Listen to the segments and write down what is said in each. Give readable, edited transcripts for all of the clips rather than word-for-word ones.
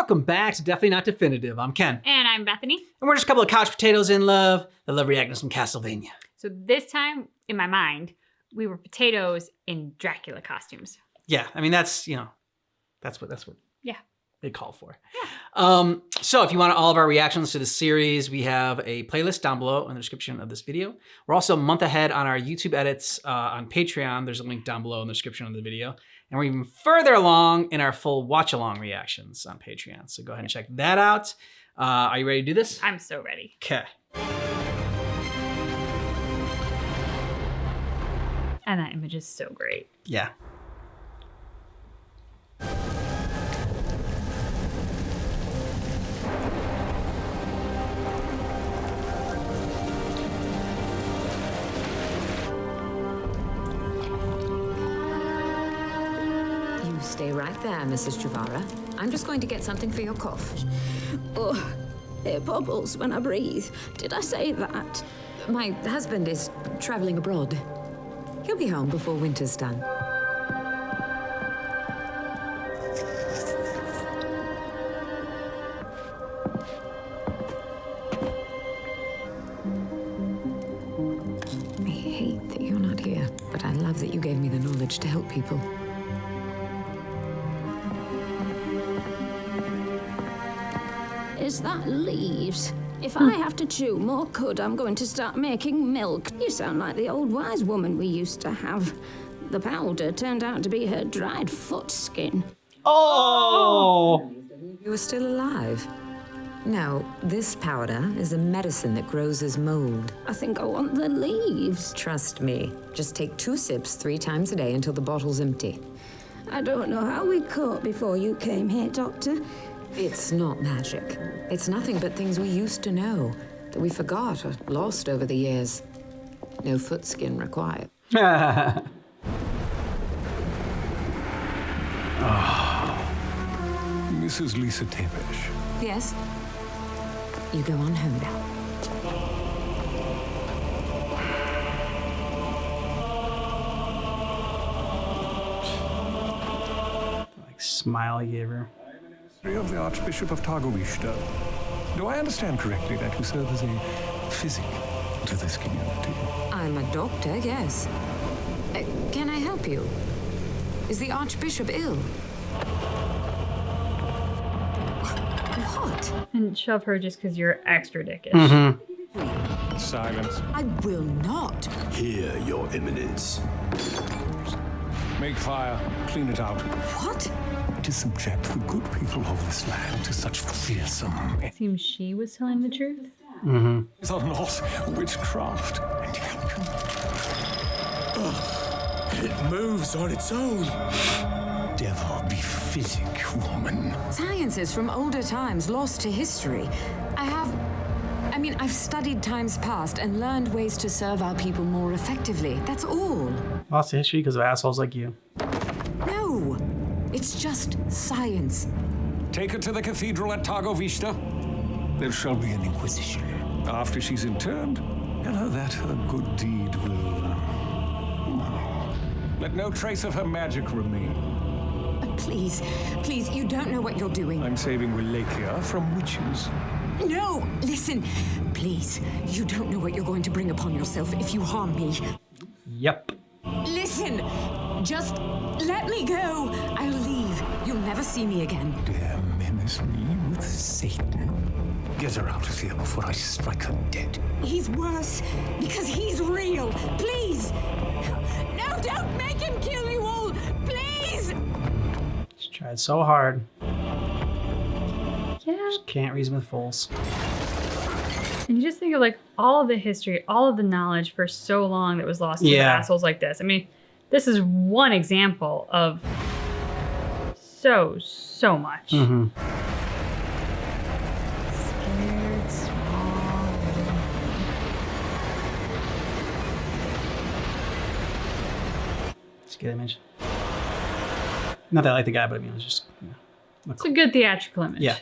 welcome back to Definitely Not Definitive. I'm Ken. And I'm Bethany. And we're just a couple of couch potatoes in love that love reacting to some Castlevania. So this time, in my mind, we were potatoes in Dracula costumes. Yeah, I mean, that's, you know, that's what Yeah. they call for. Yeah. So if you want all of our reactions to this series, we have a playlist down below in the description of this video. We're also a month ahead on our YouTube edits on Patreon. There's a link down below in the description of the video. And we're even further along in our full watch-along reactions on Patreon. So go ahead and check that out. Are you ready to do this? I'm so ready. Okay. And that image is so great. Yeah. Stay right there, Mrs. Javara. I'm just going to get something for your cough. Oh, it bubbles when I breathe. Did I say that? My husband is traveling abroad. He'll be home before winter's done. I hate that you're not here, but I love that you gave me the knowledge to help people. Is that leaves? If I have to chew more cud, I'm going to start making milk. You sound like the old wise woman we used to have. The powder turned out to be her dried foot skin. Oh! You are still alive. No, this powder is a medicine that grows as mold. I think I want the leaves. Trust me. Just take 2 sips 3 times a day until the bottle's empty. I don't know how we caught before you came here, Doctor. It's not magic. It's nothing but things we used to know that we forgot or lost over the years. No foot skin required. Oh. Mrs. Lisa Tepesh. Yes? You go on home now. Like smile he gave her. Of the Archbishop of Targovishta. Do I understand correctly that you serve as a physic to this community? I'm a doctor, yes. Can I help you? Is the Archbishop ill? What? And shove her just because you're extra dickish. Mm-hmm. Silence. I will not. Here, Your Eminence. Make fire. Clean it out. What? To subject the good people of this land to such fearsome... Seems she was telling the truth. Mm-hmm. It's not witchcraft. It moves on its own. Devil be physic, woman. Sciences from older times lost to history. I've studied times past and learned ways to serve our people more effectively. That's all. Lost to history because of assholes like you. No, it's just science. Take her to the cathedral at Targovishta. There shall be an inquisition. After she's interned, tell her that her good deed will... let no trace of her magic remain. Please, you don't know what you're doing. I'm saving Wallachia from witches. No, listen, please, you don't know what you're going to bring upon yourself if you harm me. Yep. Listen, just let me go. I'll leave. You'll never see me again. Dare menace me with Satan? Get her out of here before I strike her dead. He's worse because he's real. Please. No, don't make him kill you all. Please. She tried so hard. Yeah. Just can't reason with fools. And you just think of like all of the history, all of the knowledge for so long that was lost to assholes like this. I mean, this is one example of so much. Mm-hmm. Scared, small. It's a good image. Not that I like the guy, but I mean, it's just, you know, It's a good theatrical image. yeah.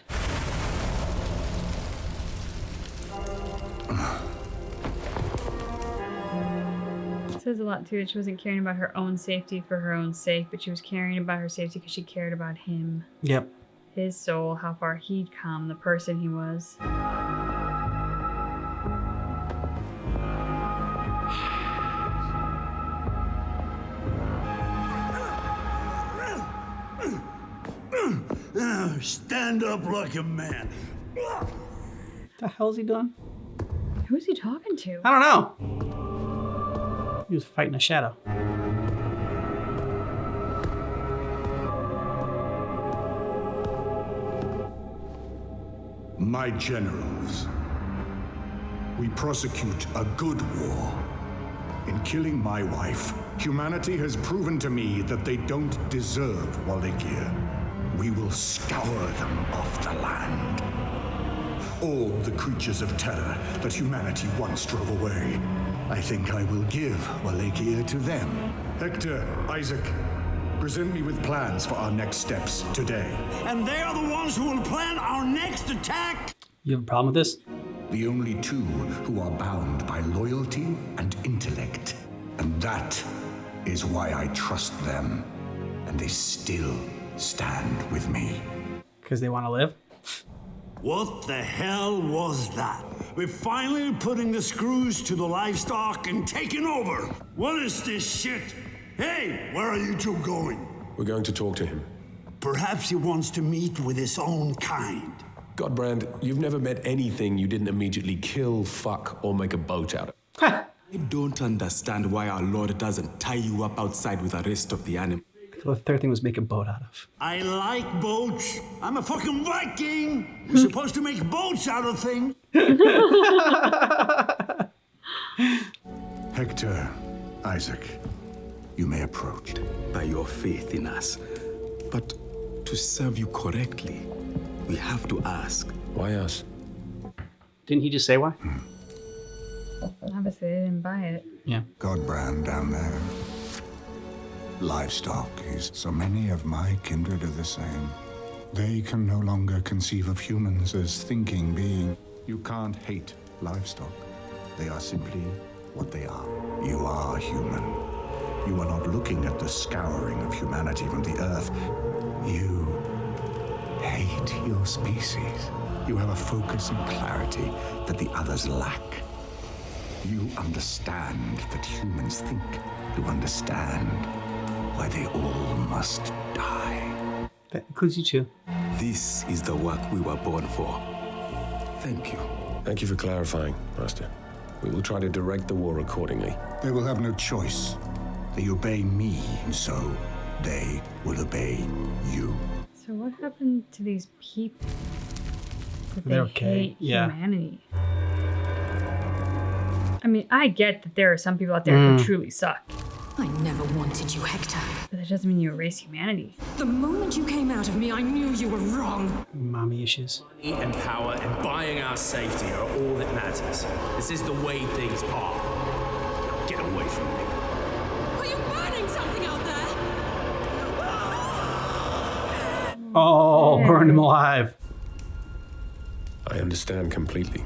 It says a lot too that she wasn't caring about her own safety for her own sake, but she was caring about her safety because she cared about him. Yep. his soul, how far he'd come, the person he was. Stand up like a man. What the hell is he doing? Who's he talking to? I don't know. He was fighting a shadow. My generals, we prosecute a good war. In killing my wife, humanity has proven to me that they don't deserve Wallachia. We will scour them off the land. All the creatures of terror that humanity once drove away. I think I will give Wallachia to them. Hector, Isaac, present me with plans for our next steps today. And they are the ones who will plan our next attack? You have a problem with this? The only two who are bound by loyalty and intellect. And that is why I trust them. And they still stand with me. Because they want to live? What the hell was that? We're finally putting the screws to the livestock and taking over. What is this shit? Hey, where are you two going? We're going to talk to him. Perhaps he wants to meet with his own kind. Godbrand, you've never met anything you didn't immediately kill, fuck, or make a boat out of. I don't understand why our Lord doesn't tie you up outside with the rest of the animals. So the third thing was make a boat out of. I like boats. I'm a fucking Viking. We're supposed to make boats out of things. Hector, Isaac, you may approach. By your faith in us. But to serve you correctly, we have to ask. Why us? Didn't he just say why? Obviously, they didn't buy it. Yeah. Godbrand down there. Livestock is so many of my kindred are the same. They can no longer conceive of humans as thinking beings. You can't hate livestock. They are simply what they are. You are human. You are not looking at the scouring of humanity from the earth. You hate your species. You have a focus and clarity that the others lack. You understand that humans think. You understand why they all must die. That includes you too. This is the work we were born for. Thank you. Thank you for clarifying, Master. We will try to direct the war accordingly. They will have no choice. They obey me, so they will obey you. So what happened to these people? That they They're okay, hate yeah. humanity. I mean, I get that there are some people out there who truly suck. I never wanted you, Hector. But that doesn't mean you erase humanity. The moment you came out of me, I knew you were wrong. Mommy issues. And power and buying our safety are all that matters. This is the way things are. Now get away from me. Are you burning something out there? Oh, burned him alive. I understand completely.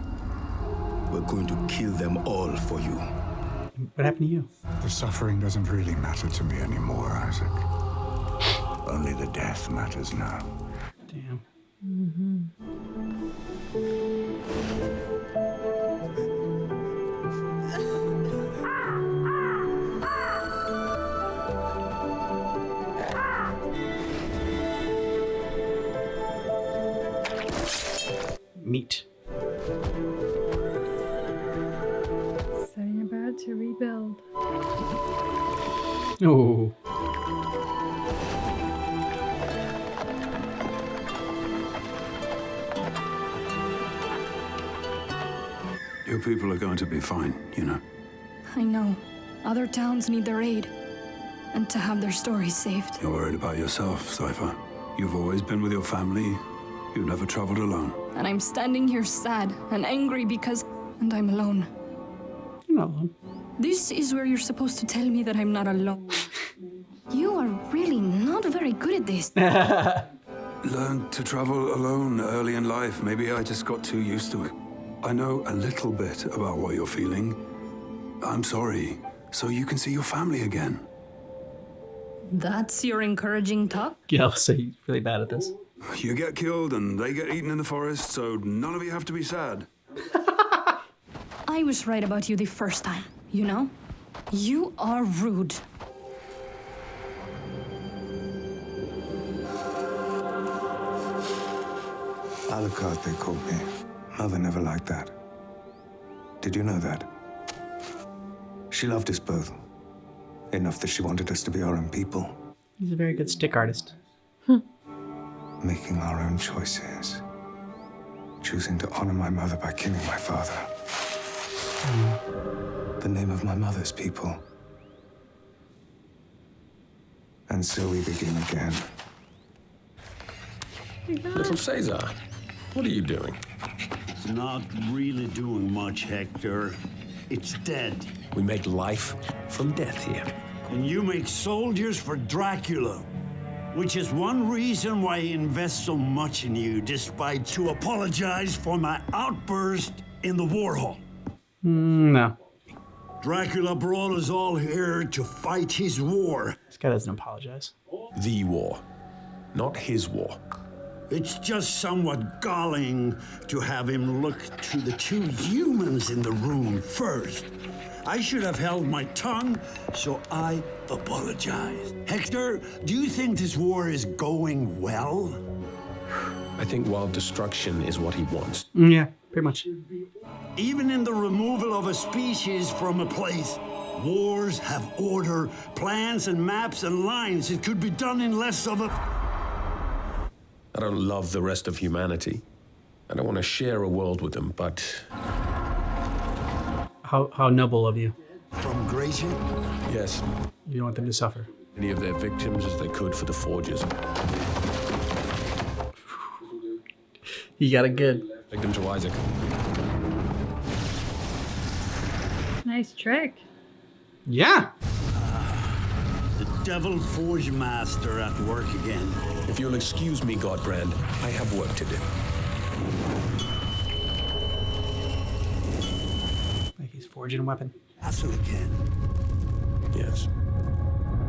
We're going to kill them all for you. What happened to you? The suffering doesn't really matter to me anymore, Isaac. Only the death matters now. Damn. Meat. Setting about to rebuild. Oh. Your people are going to be fine, you know. I know. Other towns need their aid. And to have their stories saved. You're worried about yourself, Cypher. You've always been with your family. You've never traveled alone. And I'm standing here sad and angry because... And I'm alone. You're not alone. This is where you're supposed to tell me that I'm not alone. You are really not very good at this. Learned to travel alone early in life. Maybe I just got too used to it. I know a little bit about what you're feeling. I'm sorry. So you can see your family again. That's your encouraging talk? Yeah, I'll say you're really bad at this. You get killed and they get eaten in the forest, so none of you have to be sad. I was right about you the first time, you know? You are rude. Alucard, they called me. Mother never liked that. Did you know that? She loved us both. Enough that she wanted us to be our own people. He's a very good stick artist. Making our own choices. Choosing to honor my mother by killing my father. The name of my mother's people. And so we begin again. Little Caesar, what are you doing? It's not really doing much, Hector. It's dead. We make life from death here. And you make soldiers for Dracula, which is one reason why he invests so much in you, despite to apologize for my outburst in the war hall. No. Dracula brought us all here to fight his war. This guy doesn't apologize. The war, not his war. It's just somewhat galling to have him look to the two humans in the room first. I should have held my tongue, so I apologize. Hector, do you think this war is going well? I think wild destruction is what he wants. Yeah, pretty much. Even in the removal of a species from a place, wars have order, plans and maps and lines. It could be done in less of a... I don't love the rest of humanity. I don't want to share a world with them, but... How noble of you. From Gratian? Yes. You don't want them to suffer. Many of their victims as they could for the Forges. You got it good. Take them to Isaac. Nice trick. Yeah. The Devil Forge Master at work again. If you'll excuse me, Godbrand, I have work to do. Like he's forging a weapon. Castle again. Yes.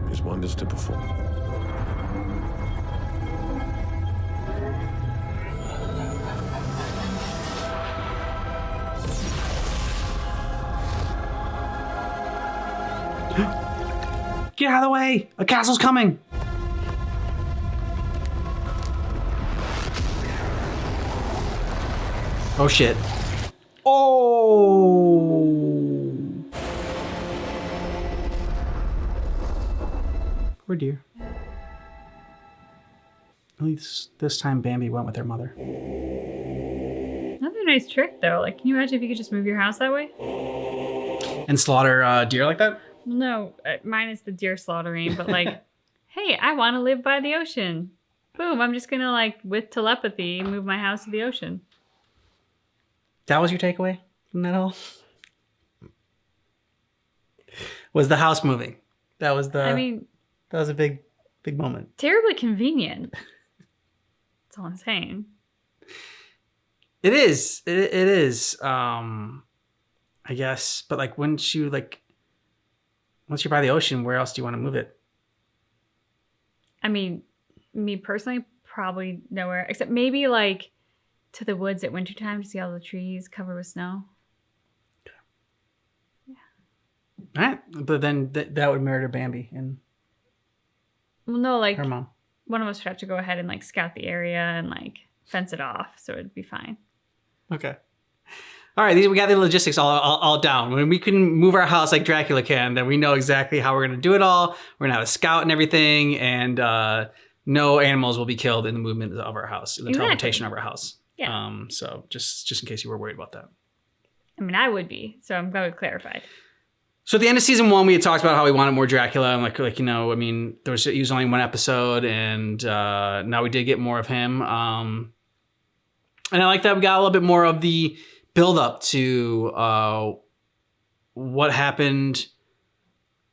There's wonders to perform. Get out of the way! A castle's coming! Oh shit. Oh! Poor dear. At least this time Bambi went with her mother. Another nice trick though. Like, can you imagine if you could just move your house that way? And slaughter deer like that? No, mine is the deer slaughtering, but like, hey, I want to live by the ocean. Boom, I'm just gonna like, with telepathy, move my house to the ocean. That was your takeaway from that all? Was the house moving? That was the... I mean... That was a big moment. Terribly convenient. That's all I'm saying. It is. It is. I guess. But like, once you're by the ocean, where else do you want to move it? I mean, me personally, probably nowhere. Except maybe like to the woods at wintertime to see all the trees covered with snow. Yeah. All right. But then that would murder Bambi and well, no, like her mom. One of us would have to go ahead and like scout the area and like fence it off, so it'd be fine. Okay. All right, we got the logistics all down. When we can move our house like Dracula can, then we know exactly how we're going to do it all. We're going to have a scout and everything, and no animals will be killed in the movement of our house, in the teleportation of our house. Yeah. So just in case you were worried about that. I mean, I would be, so I'm glad we clarified. So at the end of season 1, we had talked about how we wanted more Dracula, and I mean, he was only one episode, and now we did get more of him. And I like that we got a little bit more of the build up to what happened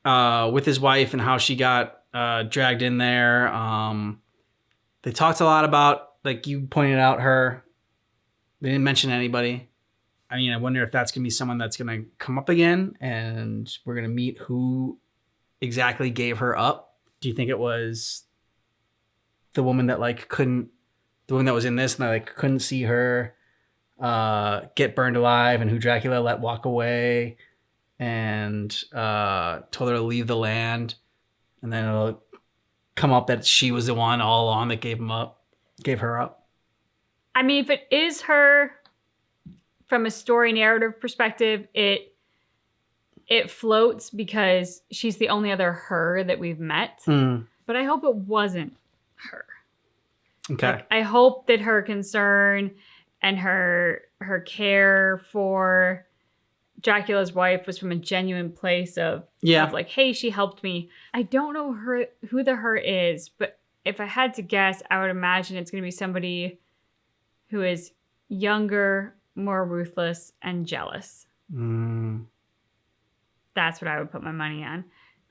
with his wife and how she got dragged in there. They talked a lot about, like you pointed out, her. They didn't mention anybody. I mean, I wonder if that's going to be someone that's going to come up again and we're going to meet who exactly gave her up. Do you think it was the woman that like couldn't the woman that was in this, and I like couldn't see her get burned alive, and who Dracula let walk away, and told her to leave the land, and then it'll come up that she was the one all along that gave her up. I mean, if it is her, from a story narrative perspective, it floats because she's the only other her that we've met. But I hope it wasn't her. Okay. Like, I hope that her concern and her care for Dracula's wife was from a genuine place of like, hey, she helped me. I don't know who the her is, but if I had to guess, I would imagine it's going to be somebody who is younger, more ruthless, and jealous. That's what I would put my money on.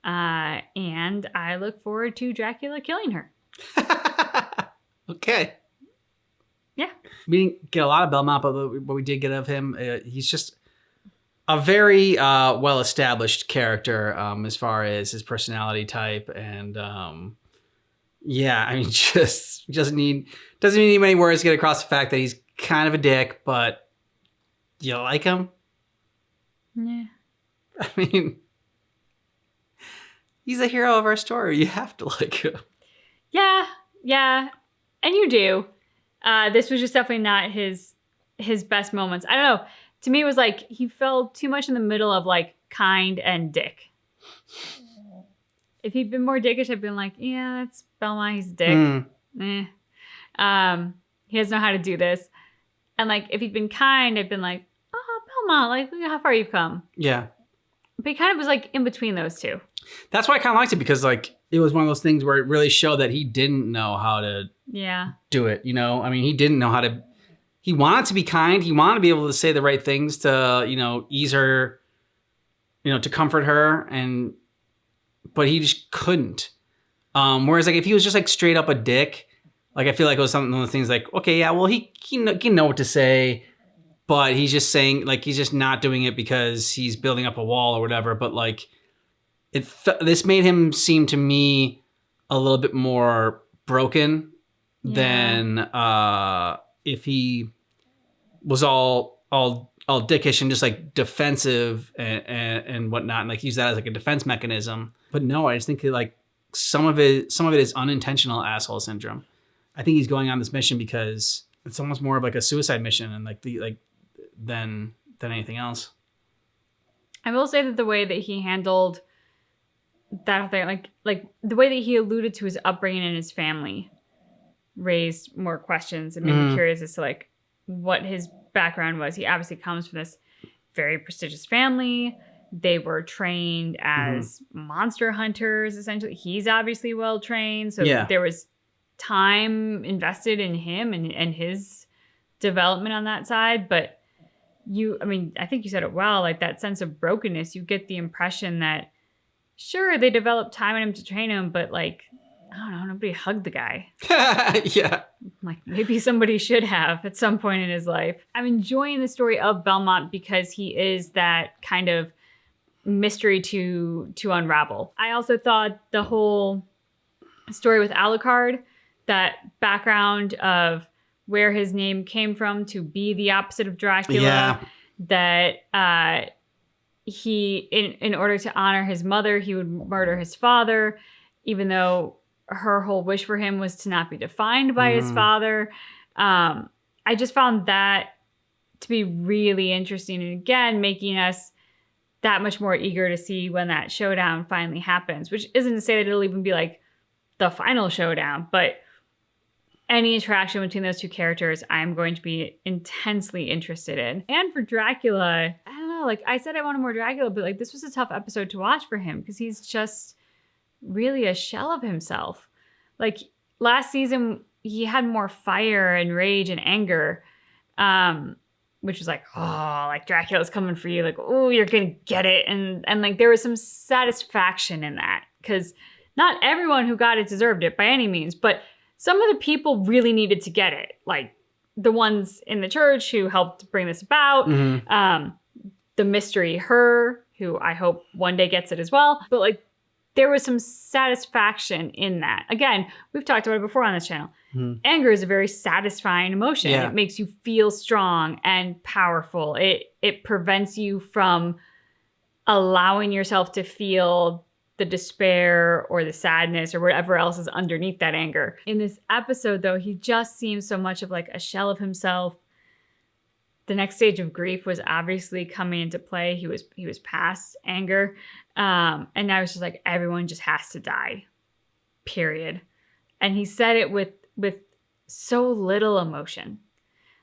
And I look forward to Dracula killing her. Okay. Yeah. We didn't get a lot of Belmont, but what we did get of him, he's just a very well-established character as far as his personality type. And yeah, I mean, just doesn't need many words to get across the fact that he's kind of a dick, but you like him? Yeah. I mean, he's the hero of our story. You have to like him. Yeah. And you do. This was just definitely not his best moments. I don't know. To me, it was like he fell too much in the middle of like kind and dick. If he'd been more dickish, I'd been like, yeah, that's Belmont. He's a dick. He doesn't know how to do this. And like, if he'd been kind, I'd been like, oh, Belmont, like, look at how far you've come. Yeah. But he kind of was like in between those two. That's why I kind of liked it, because like it was one of those things where it really showed that he didn't know how to do it. You know, I mean, he didn't know how to. He wanted to be kind. He wanted to be able to say the right things to, you know, ease her, you know, to comfort her, but he just couldn't. Whereas like if he was just like straight up a dick, like I feel like it was something one of the things like, okay, yeah, well he know what to say. But he's just saying, like, he's just not doing it because he's building up a wall or whatever. But like, this made him seem to me a little bit more broken than if he was all dickish and just like defensive and whatnot, and like use that as like a defense mechanism. But no, I just think that, like some of it is unintentional asshole syndrome. I think he's going on this mission because it's almost more of like a suicide mission and than anything else. I will say that the way that he handled that thing, like the way that he alluded to his upbringing and his family, raised more questions and made me curious as to like what his background was. He obviously comes from this very prestigious family. They were trained as monster hunters, essentially. He's obviously well trained, so there was time invested in him and his development on that side. But I think you said it well, like that sense of brokenness, you get the impression that sure, they developed time in him to train him, but like, I don't know, nobody hugged the guy. Yeah. Like maybe somebody should have at some point in his life. I'm enjoying the story of Belmont because he is that kind of mystery to unravel. I also thought the whole story with Alucard, that background of where his name came from to be the opposite of Dracula, that he, in order to honor his mother, he would murder his father, even though her whole wish for him was to not be defined by his father. I just found that to be really interesting, and again, making us that much more eager to see when that showdown finally happens, which isn't to say that it'll even be like the final showdown, but any interaction between those two characters, I'm going to be intensely interested in. And for Dracula, I don't know, like I said, I wanted more Dracula, but like this was a tough episode to watch for him because he's just really a shell of himself. Like last season, he had more fire and rage and anger, which was like, oh, like Dracula's coming for you. Like, oh, you're going to get it. And like there was some satisfaction in that because not everyone who got it deserved it by any means, but some of the people really needed to get it, like the ones in the church who helped bring this about, the mystery her, who I hope one day gets it as well. But like there was some satisfaction in that. Again, we've talked about it before on this channel. Anger is a very satisfying emotion. Yeah. It makes you feel strong and powerful. It prevents you from allowing yourself to feel the despair or the sadness or whatever else is underneath that anger. In this episode, though, he just seems so much of like a shell of himself. The next stage of grief was obviously coming into play. He was past anger. And now it's just like, everyone just has to die, period. And he said it with so little emotion.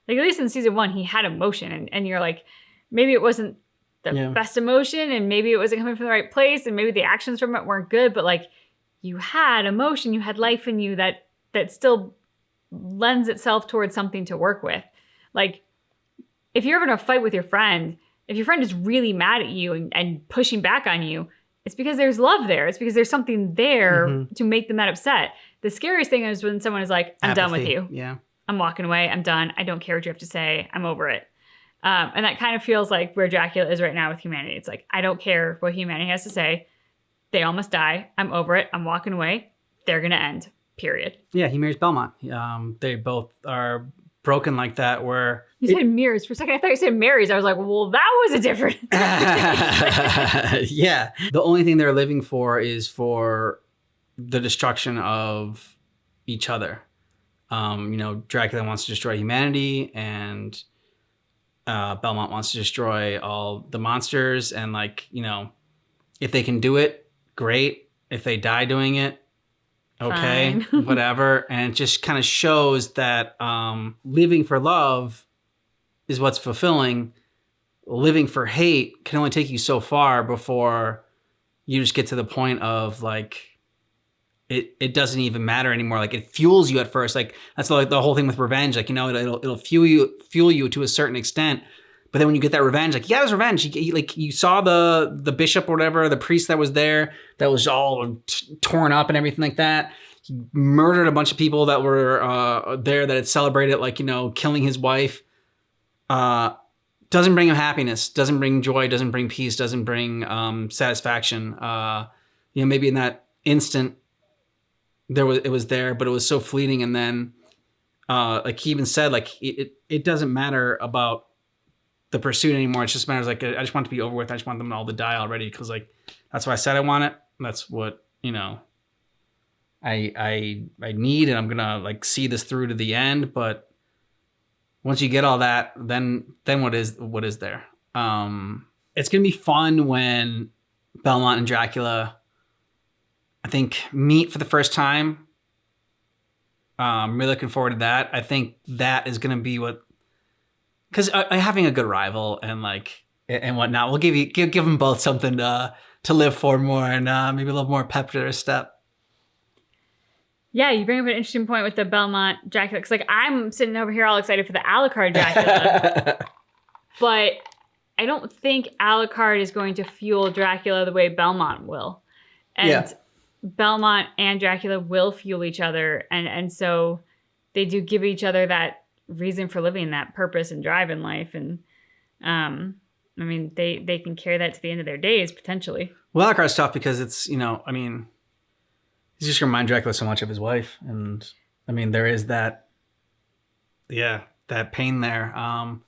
Like, at least in season 1, he had emotion. And you're like, maybe it wasn't the best emotion, and maybe it wasn't coming from the right place, and maybe the actions from it weren't good, but like, you had emotion, you had life in you that still lends itself towards something to work with. Like, if you're ever in a fight with your friend, if your friend is really mad at you and pushing back on you, it's because there's love there. It's because there's something there to make them that upset. The scariest thing is when someone is like, I'm done with you. Yeah. I'm walking away. I'm done. I don't care what you have to say. I'm over it. And that kind of feels like where Dracula is right now with humanity. It's like, I don't care what humanity has to say. They all must die. I'm over it. I'm walking away. They're going to end. Period. Yeah, he marries Belmont. They both are broken like that where... You said mirrors. For a second, I thought you said Marys. I was like, well, that was a different... Yeah. The only thing they're living for is for the destruction of each other. Dracula wants to destroy humanity, and Belmont wants to destroy all the monsters. And like, if they can do it, great. If they die doing it, okay, whatever. And it just kind of shows that living for love is what's fulfilling. Living for hate can only take you so far before you just get to the point of like, it doesn't even matter anymore. Like, it fuels you at first. Like, that's like the whole thing with revenge. Like, it'll fuel you to a certain extent. But then when you get that revenge, like, yeah, there's revenge. You saw the bishop or whatever, the priest that was there, that was all torn up and everything like that. He murdered a bunch of people that were there that had celebrated, like, killing his wife. Doesn't bring him happiness, doesn't bring joy, doesn't bring peace, doesn't bring satisfaction. Maybe in that instant, it was there, but it was so fleeting. And then, like he even said, like, it doesn't matter about the pursuit anymore. It just matters, like, I just want it to be over with. I just want them all to die already, because like, that's what I said I want it. That's what I need, and I'm gonna like see this through to the end. But once you get all that, then what is there? It's gonna be fun when Belmont and Dracula, I think, meet for the first time. I'm really looking forward to that. I think that is going to be because having a good rival and whatnot will give them both something to live for more, and maybe a little more pep to their step. Yeah, you bring up an interesting point with the Belmont Dracula, because like, I'm sitting over here all excited for the Alucard Dracula, but I don't think Alucard is going to fuel Dracula the way Belmont will, and Belmont and Dracula will fuel each other, and so they do give each other that reason for living, that purpose and drive in life, and they can carry that to the end of their days potentially. Well, Alucard's tough because it's he's just gonna remind Dracula so much of his wife, and there is that pain there.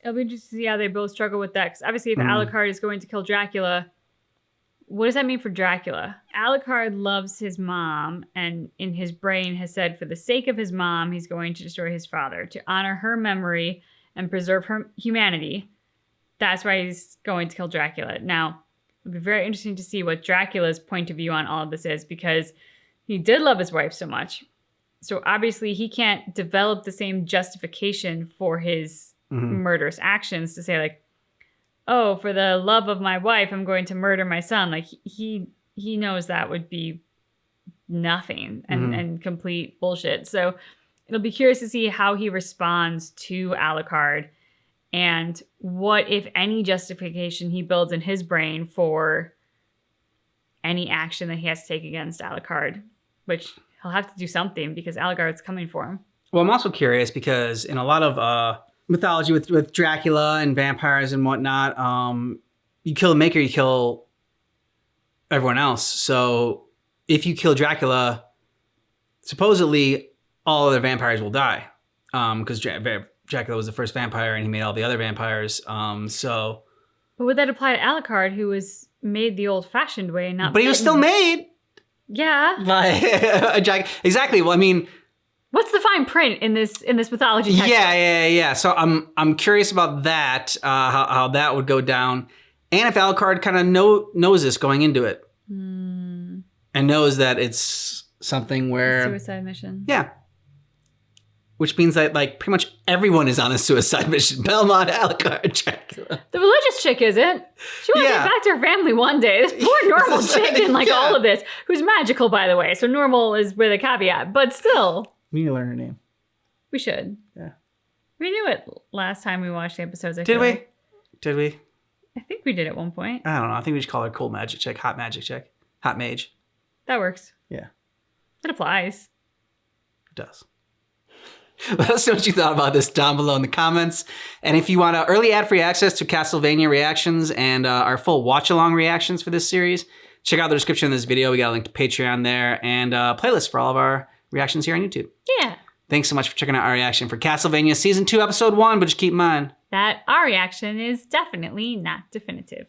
It'll be interesting to see how they both struggle with that, because obviously if Alucard is going to kill Dracula, what does that mean for Dracula? Alucard loves his mom, and in his brain has said for the sake of his mom, he's going to destroy his father, to honor her memory and preserve her humanity. That's why he's going to kill Dracula. Now, it'll be very interesting to see what Dracula's point of view on all of this is, because he did love his wife so much. So obviously he can't develop the same justification for his murderous actions to say like, oh, for the love of my wife, I'm going to murder my son. Like, he knows that would be nothing and complete bullshit. So it'll be curious to see how he responds to Alucard, and what, if any, justification he builds in his brain for any action that he has to take against Alucard, which he'll have to do something because Alucard's coming for him. Well, I'm also curious because in a lot of mythology with Dracula and vampires and whatnot, you kill the maker, you kill everyone else. So if you kill Dracula, supposedly all other vampires will die. Because Dracula was the first vampire and he made all the other vampires. So. But would that apply to Alucard, who was made the old-fashioned way, not? But he was still made. Yeah. By exactly. Well, I mean. What's the fine print in this mythology text? Yeah. So I'm curious about that, how that would go down, and if Alucard kind of knows this going into it, and knows that it's something where suicide mission. Yeah. Which means that like pretty much everyone is on a suicide mission. Belmont, Alucard, Dracula. The religious chick isn't. She wants to get back to her family one day. This poor normal chick in like all of this, who's magical by the way. So normal is with a caveat, but still. We need to learn her name. We should. Yeah. We knew it last time we watched the episodes. Did we? Did we? I think we did at one point. I don't know. I think we should call her Cool Magic Chick, Hot Magic Chick, Hot Mage. That works. Yeah. It applies. It does. Let us know what you thought about this down below in the comments. And if you want early ad-free access to Castlevania reactions and our full watch-along reactions for this series, check out the description of this video. We got a link to Patreon there and a playlist for all of our reactions here on YouTube. Yeah. Thanks so much for checking out our reaction for Castlevania Season 2, Episode 1, but just keep in mind that our reaction is definitely not definitive.